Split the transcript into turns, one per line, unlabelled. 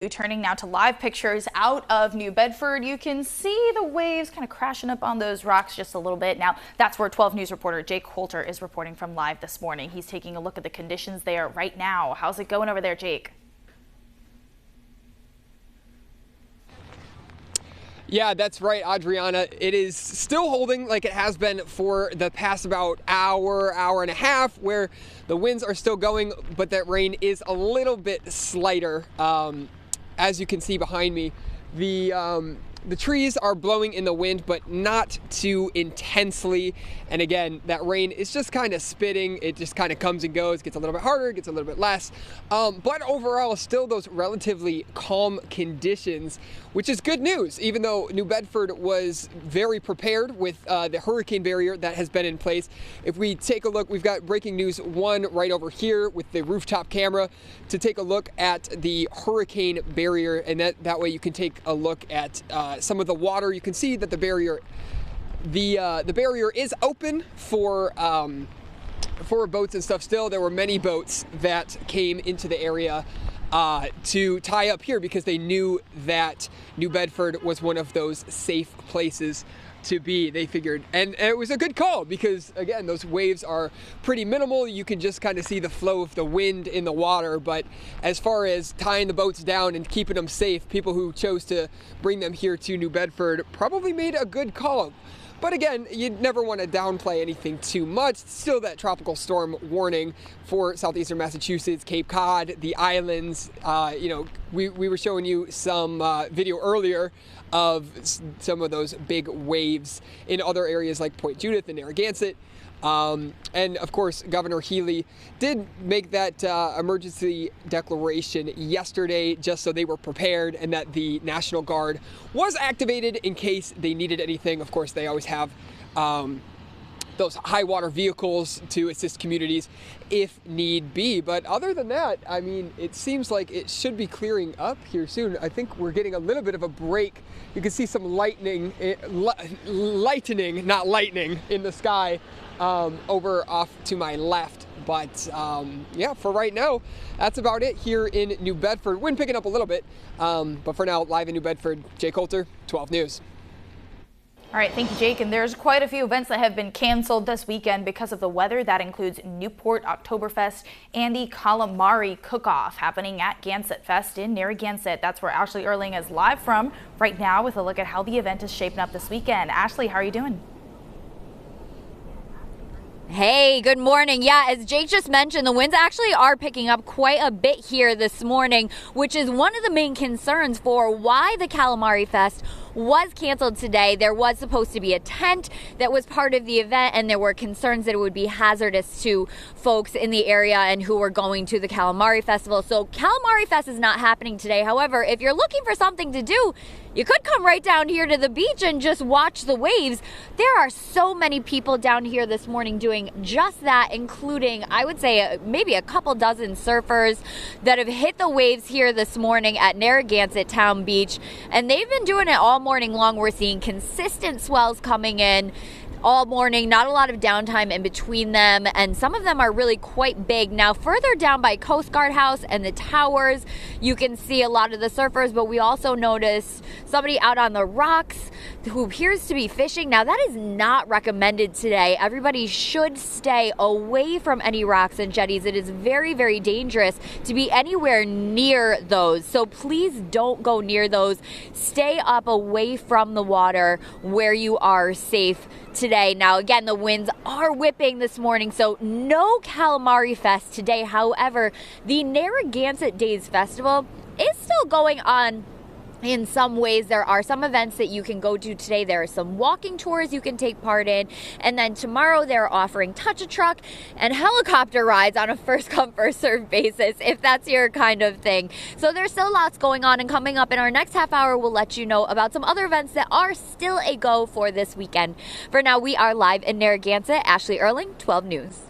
Turning now to live pictures out of New Bedford, you can see the waves kind of crashing up on those rocks just a little bit. Now, that's where 12 News reporter Jake Coulter is reporting from live this morning. He's taking a look at the conditions there right now. How's it going over there, Jake?
Yeah, that's right, Adriana. It is still holding like it has been for the past about hour and a half, where the winds are still going, but that rain is a little bit slighter. As you can see behind me, the trees are blowing in the wind, but not too intensely. And again, that rain is just kind of spitting. It just kind of comes and goes, gets a little bit harder, gets a little bit less. But overall, still those relatively calm conditions, which is good news, even though New Bedford was very prepared with the hurricane barrier that has been in place. If we take a look, we've got breaking news 1 right over here with the rooftop camera to take a look at the hurricane barrier, and that way you can take a look at some of the water. You can see that the barrier is open for boats and stuff. Still, there were many boats that came into the area to tie up here because they knew that New Bedford was one of those safe places to be, they figured. And it was a good call because, again, those waves are pretty minimal. You can just kind of see the flow of the wind in the water. But as far as tying the boats down and keeping them safe, people who chose to bring them here to New Bedford probably made a good call. But again, you'd never want to downplay anything too much. Still that tropical storm warning for southeastern Massachusetts, Cape Cod, the islands. We were showing you some video earlier of some of those big waves in other areas like Point Judith and Narragansett. And of course, Governor Healy did make that emergency declaration yesterday just so they were prepared and that the National Guard was activated in case they needed anything. Of course, they always have those high water vehicles to assist communities if need be. But other than that, I mean, it seems like it should be clearing up here soon. I think we're getting a little bit of a break. You can see some lightning, not lightning, in the sky over off to my left. But yeah, for right now, that's about it here in New Bedford. Wind picking up a little bit, but for now, live in New Bedford, Jake Coulter, 12 News.
All right, thank you, Jake. And there's quite a few events that have been canceled this weekend because of the weather. That includes Newport Oktoberfest and the Calamari Cook-Off happening at Gansett Fest in Narragansett. That's where Ashley Erling is live from right now with a look at how the event is shaping up this weekend. Ashley, how are you doing?
Hey, good morning. Yeah, as Jake just mentioned, the winds actually are picking up quite a bit here this morning, which is one of the main concerns for why the Calamari Fest was canceled today. There was supposed to be a tent that was part of the event, and there were concerns that it would be hazardous to folks in the area and who were going to the Calamari Festival. So Calamari Fest is not happening today. However, if you're looking for something to do, you could come right down here to the beach and just watch the waves. There are so many people down here this morning doing just that, including, I would say, maybe a couple dozen surfers that have hit the waves here this morning at Narragansett Town Beach. And they've been doing it all morning long. We're seeing consistent swells coming in all morning, not a lot of downtime in between them, and some of them are really quite big. Now, further down by Coast Guard House and the towers, you can see a lot of the surfers, but we also noticed somebody out on the rocks who appears to be fishing. Now, that is not recommended today. Everybody should stay away from any rocks and jetties. It is very, very dangerous to be anywhere near those, so please don't go near those. Stay up away from the water where you are safe today. Now, again, the winds are whipping this morning, so no Calamari Fest today. However, the Narragansett Days Festival is still going on. In some ways, there are some events that you can go to today. There are some walking tours you can take part in. And then tomorrow, they're offering touch-a-truck and helicopter rides on a first-come, first-served basis, if that's your kind of thing. So there's still lots going on. And coming up in our next half hour, we'll let you know about some other events that are still a go for this weekend. For now, we are live in Narragansett. Ashley Erling, 12 News.